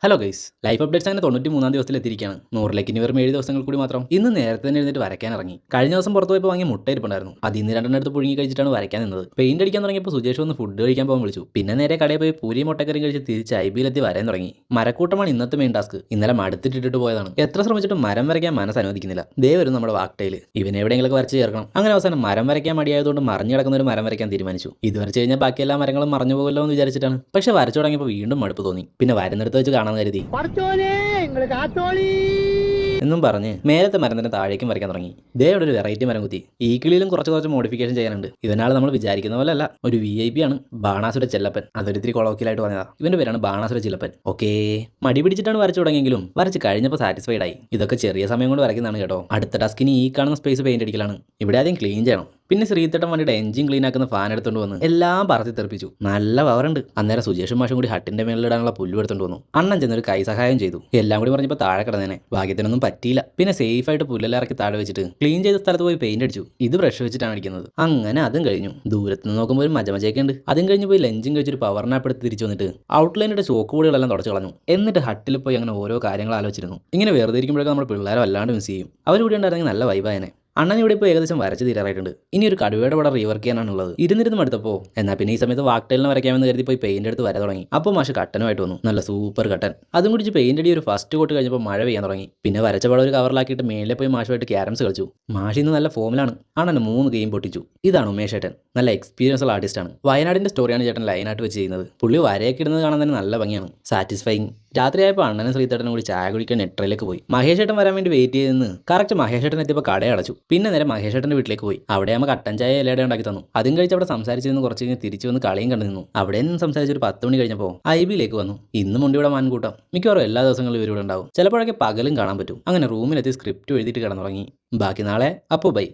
Hello guys, life updates അങ്ങനെ 93 ദിവസത്തിൽ എത്തിയിരിക്കുകയാണ്. 100ലേക്ക് ഇനി വെറും 7 ദിവസങ്ങൾ കൂടി മാത്രം. ഇന്ന് നേരത്തെ തന്നെ എഴുന്നേറ്റ് വരയ്ക്കാൻ ഇറങ്ങി. കഴിഞ്ഞ ദിവസം പുറത്ത് പോയപ്പോൾ വാങ്ങിയ മുട്ട ഇരിപ്പുണ്ടായിരുന്നു. അത് ഇന്ന് രണ്ടെണ്ണം എടുത്ത് പുഴുങ്ങി കഴിച്ചിട്ടാണ് വരയ്ക്കാൻ നിന്നത്. പെയിന്റ് അടിക്കാൻ തുടങ്ങിയപ്പോൾ സുജേഷ് ഒന്ന് ഫുഡ് കഴിക്കാൻ പോകാൻ വിളിച്ചു. പിന്നെ നേരെ കടയിൽ പോയി പൂരി മുട്ടക്കറി കഴിച്ച് തിരിച്ച് ഐബിയിലെത്തി വരാൻ തുടങ്ങി. മരക്കൂട്ടമാണ് ഇന്നത്തെ മെയിൻ ടാസ്ക്. ഇന്നലെ മടുത്തിട്ടിട്ട് പോയതാണ്. എത്ര ശ്രമിച്ചിട്ടും മരം വരയ്ക്കാൻ മനസ്സ് അനുവദിക്കുന്നില്ല. ദേ വരും നമ്മുടെ വാക്ടയിൽ. ഇവനെ എവിടെയെങ്കിലും വരച്ച് ചേർക്കണം. അങ്ങനെ അവസാനം മരം വരയ്ക്കാൻ മടിയായതുകൊണ്ട് മറിഞ്ഞു കിടക്കുന്ന ഒരു മരം വരയ്ക്കാൻ തീരുമാനിച്ചു. ഇത് വരച്ച് കഴിഞ്ഞാൽ ബാക്കി എല്ലാ മരങ്ങളും മറഞ്ഞു പോകുമല്ലോ എന്ന് വിചാരിച്ചിട്ടാണ്. പക്ഷെ വരച്ചു തുടങ്ങിയപ്പോൾ വീണ്ടും മടുപ്പ് തോന്നി. പിന്നെ വരുന്നിടത്ത് വെച്ച് കാണാൻ കരുതി എന്നും പറഞ്ഞ് മേലത്തെ മരം തന്നെ താഴേക്കും വരയ്ക്കാൻ തുടങ്ങി. ദേ ഇവിടെ ഒരു വെറൈറ്റി മരം കുത്തി. ഈ കിളിയിലും കുറച്ച് മോഡിഫിക്കേഷൻ ചെയ്യാനുണ്ട്. ഇവനാൾ നമ്മൾ വിചാരിക്കുന്ന പോലെ അല്ല, ഒരു VIP ആണ്. ബാണാസുര ചെല്ലപ്പൻ. അതൊരിത്തിരി കൊളോക്കിലായിട്ട് പറഞ്ഞതാ. ഇവന്റെ പേരാണ് ബാണാസുര ചിലപ്പൻ. ഓക്കേ, മടി പിടിച്ചിട്ടാണ് വരച്ചു തുടങ്ങിയെങ്കിലും വരച്ച് കഴിഞ്ഞപ്പോൾ സാറ്റിസ്ഫൈഡ് ആയി. ഇതൊക്കെ ചെറിയ സമയം കൊണ്ട് വരയ്ക്കുന്നതാണ് കേട്ടോ. അടുത്ത ടാസ്കിന് ഈ കാണുന്ന സ്പേസ് പെയിന്റ് അടിക്കലാണ്. ഇവിടെ ആദ്യം ക്ലീൻ ചെയ്യണം. പിന്നെ ശ്രീത്തേട്ടൻ വണ്ടിയുടെ എഞ്ചിൻ ക്ലീൻ ആക്കുന്ന ഫാൻ എടുത്തോണ്ട് വന്ന് എല്ലാം പറത്തി തെറിപ്പിച്ചു. നല്ല പവറുണ്ട്. അന്നേരം സുജേഷും മാഷും കൂടി ഹട്ടിന്റെ മേലിടാനുള്ള പുല്ല് എടുത്തോണ്ട് വന്നു. അണ്ണൻ ചെന്നൊരു കൈ സഹായം ചെയ്തു. എല്ലാം കൂടി പറഞ്ഞപ്പോൾ താഴെ കിടന്നേനെ. ഭാഗ്യത്തിനൊന്നും പറ്റിയില്ല. പിന്നെ സേഫ് ആയിട്ട് പുല്ലെല്ലാം ഇറക്കി താഴെ വെച്ചിട്ട് ക്ലീൻ ചെയ്ത സ്ഥലത്ത് പോയി പെയിന്റ് അടിച്ചു. ഇത് ബ്രഷ് വെച്ചിട്ടാണ് അടിക്കുന്നത്. അങ്ങനെ അതും കഴിഞ്ഞു. ദൂരത്ത് നിന്ന് നോക്കുമ്പോൾ ഒരു മജമജയൊക്കെ ഉണ്ട്. അതും കഴിഞ്ഞ് പോയി ലഞ്ചും കഴിച്ചൊരു പവർ നാപ്പ് എടുത്ത് തിരിച്ചു വന്നിട്ട് ഔട്ട്ലൈനിന്റെ ചോക്ക് ബോർഡുകളെല്ലാം തുടച്ചു കളഞ്ഞു. എന്നിട്ട് ഹട്ടിൽ പോയി അങ്ങനെ ഓരോ കാര്യങ്ങൾ ആലോചിച്ചിരുന്നു. ഇങ്ങനെ വെറുതെ ഇരിക്കുമ്പോഴൊക്കെ നമ്മുടെ പിള്ളേരെ വല്ലാണ്ട് മിസ് ചെയ്യും. അവരിവിടെ ഉണ്ടായിരുന്നെങ്കിൽ നല്ല വൈബായനെ. അണ്ണൻ ഇവിടെ ഇപ്പോൾ ഏകദേശം വരച്ച് തീരാറായിട്ടുണ്ട്. ഇനി ഒരു കടുവയുടെ പടം റീവർക്ക് ചെയ്യാനാണുള്ളത്. ഇരുന്നിരുന്ന് മടുത്തപ്പോൾ എന്നാൽ പിന്നെ ഈ സമയത്ത് വാക്ടൈലിനെ വരയ്ക്കാമെന്ന് കരുതി പോയി പെയിന്റ് എടുത്ത് വര തുടങ്ങി. അപ്പോൾ മാഷ് കട്ടനുമായിട്ട് വന്നു. നല്ല സൂപ്പർ കട്ടൻ. അതും കുടിച്ച് പെയിന്റ് അടി ഒരു ഫസ്റ്റ് കോട്ട് കഴിഞ്ഞപ്പോൾ മഴ പെയ്യാൻ തുടങ്ങി. പിന്നെ വരച്ച പടം ഒരു കവറിലാക്കിയിട്ട് മേലെ പോയി മാഷുമായിട്ട് ക്യാരംസ് കളിച്ചു. മാഷ് ഇന്ന് നല്ല ഫോമിലാണ്. അണ്ണൻ 3 ഗെയിം പൊട്ടിച്ചു. ഇതാണ് ഉമേഷ് ചേട്ടൻ. നല്ല എക്സ്പീരിയൻസ് ഉള്ള ആർട്ടിസ്റ്റാണ്. വയനാടിന്റെ സ്റ്റോറിയാണ് ചേട്ടൻ ലൈനായിട്ട് വെച്ച് ചെയ്യുന്നത്. പുള്ളി വരയൊക്കെ ഇടുന്നത് കാണാൻ തന്നെ നല്ല ഭംഗിയാണ്. സാറ്റിസ്ഫൈങ്. രാത്രിയായപ്പോൾ അണ്ണനും ശ്രീത്തേട്ടനും കൂടി ചായ കുടിക്കാൻ നെട്രയിലേക്ക് പോയി. മഹേഷ് ചേട്ടൻ വരാൻ വേണ്ടി വെയിറ്റ് ചെയ്തെന്ന് കറക്റ്റ് മഹേഷ് ചേട്ടൻ എത്തിയപ്പോൾ കട അടച്ചു. പിന്നെ നേരെ മഹേഷ് ചേട്ടൻ്റെ വീട്ടിലേക്ക് പോയി. അവിടെ നമ്മൾ കട്ടൻ ചായ ഇലയുടെ ഉണ്ടാക്കി തന്നു. അതും കഴിച്ച് അവിടെ സംസാരിച്ചിരുന്ന് കുറച്ച് കഴിഞ്ഞ് തിരിച്ചു വന്ന് കളിയും കണ്ടു നിന്നു. അവിടെ നിന്ന് സംസാരിച്ച് ഒരു 10 മണി കഴിഞ്ഞപ്പോൾ IBയിലേക്ക് വന്നു. ഇന്നും ഉണ്ട് ഇവിടെ മാൻകൂട്ടം. മിക്കവാറും എല്ലാ ദിവസങ്ങളും ഇവരിവിടെ ഉണ്ടാവും. ചിലപ്പോഴൊക്കെ പകലും കാണാൻ പറ്റും. അങ്ങനെ റൂമിലെത്തി സ്ക്രിപ്റ്റ് എഴുതിയിട്ട് കിടന്നുറങ്ങി. ബാക്കി നാളെ അപ്പോൾ ബൈ.